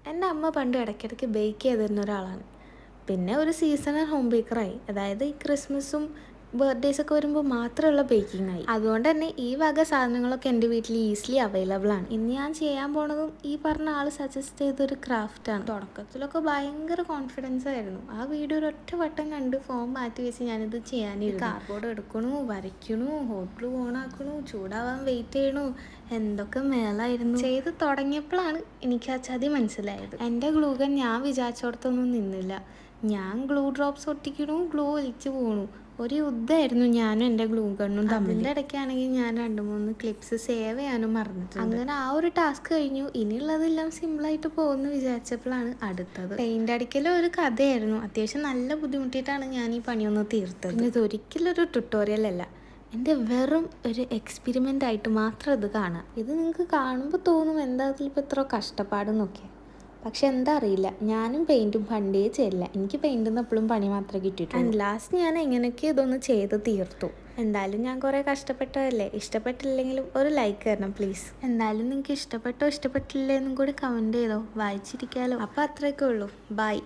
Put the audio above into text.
എൻ്റെ അമ്മ പണ്ട് ഇടയ്ക്കിടയ്ക്ക് ബേക്ക് ചെയ്ത് തരുന്ന ഒരാളാണ്. പിന്നെ ഒരു സീസണൽ ഹോം ബേക്കറായി. അതായത് ഈ ക്രിസ്മസും ബർത്ത്ഡേയ്സൊക്കെ വരുമ്പോൾ മാത്രമുള്ള ബേക്കിംഗ് ആയി. അതുകൊണ്ട് തന്നെ ഈ വക സാധനങ്ങളൊക്കെ എൻ്റെ വീട്ടിൽ ഈസിലി അവൈലബിൾ ആണ്. ഇന്ന് ഞാൻ ചെയ്യാൻ പോണതും ഈ പറഞ്ഞ ആൾ സജസ്റ്റ് ചെയ്തൊരു ക്രാഫ്റ്റാണ്. തുടക്കത്തിലൊക്കെ ഭയങ്കര കോൺഫിഡൻസ് ആയിരുന്നു. ആ വീഡിയോ ഒരൊറ്റ വട്ടം കണ്ട് ഫോൺ മാറ്റി വെച്ച് ഞാനിത് ചെയ്യാനിരുന്നു. കാർഡ്ബോർഡ് എടുക്കണു, വരയ്ക്കണു, ഹോട്ട് ഗ്ലൂ ഓണാക്കണു, ചൂടാവാൻ വെയിറ്റ് ചെയ്യണു, എന്തൊക്കെ മേലായിരുന്നു. ചെയ്ത് തുടങ്ങിയപ്പോഴാണ് എനിക്ക് ആ ചതി മനസ്സിലായത്. എൻ്റെ ഗ്ലൂഗൺ ഞാൻ വിചാരിച്ചോടത്തൊന്നും നിന്നില്ല. ഞാൻ ഗ്ലൂ ഡ്രോപ്സ് ഒട്ടിക്കണു, ഗ്ലൂ ഒലിച്ചു പോണു. ഒരു യുദ്ധമായിരുന്നു ഞാനും എൻ്റെ ഗ്ലൂ ഗണ്ണും തമ്മിൽ. അതിൻ്റെ ഇടയ്ക്കാണെങ്കിൽ ഞാൻ 2-3 ക്ലിപ്സ് സേവ് ചെയ്യാനും മറന്നിട്ടുണ്ട്. അങ്ങനെ ആ ഒരു ടാസ്ക് കഴിഞ്ഞു. ഇനിയുള്ളതെല്ലാം സിമ്പിളായിട്ട് പോകുമെന്ന് വിചാരിച്ചപ്പോഴാണ് അടുത്തത്. പെയിൻ്റ് അടിക്കലും ഒരു കഥയായിരുന്നു. അത്യാവശ്യം നല്ല ബുദ്ധിമുട്ടിയിട്ടാണ് ഞാൻ ഈ പണിയൊന്ന് തീർത്തത്. പിന്നെ ഇതൊരിക്കലും ഒരു ട്യൂട്ടോറിയൽ അല്ല, എൻ്റെ വെറും ഒരു എക്സ്പെരിമെൻ്റ് ആയിട്ട് മാത്രം ഇത് കാണുക. ഇത് നിങ്ങൾക്ക് കാണുമ്പോൾ തോന്നും എന്താ അതിലിപ്പോൾ ഇത്ര കഷ്ടപ്പാടെന്നൊക്കെ. പക്ഷെ എന്താ അറിയില്ല, ഞാനും പെയിൻറ്റും പണ്ടേ ചെയ്യില്ല. എനിക്ക് പെയിൻറ്റിൽ നിന്ന് എപ്പോഴും പണി മാത്രമേ കിട്ടിയിട്ടുള്ളൂ. ആൻഡ് ലാസ്റ്റ് ഞാൻ എങ്ങനെയൊക്കെ ഇതൊന്ന് ചെയ്ത് തീർത്തു. എന്തായാലും ഞാൻ കുറേ കഷ്ടപ്പെട്ടതല്ലേ. ഇഷ്ടപ്പെട്ടില്ലെങ്കിലും ഒരു ലൈക്ക് തരണം പ്ലീസ്. എന്തായാലും നിങ്ങൾക്ക് ഇഷ്ടപ്പെട്ടോ ഇഷ്ടപ്പെട്ടില്ലേ എന്നും കൂടി കമൻറ്റ് ചെയ്തോ, വായിച്ചിരിക്കാമല്ലോ. അപ്പോൾ അത്രയൊക്കെ ഉള്ളൂ. ബൈ.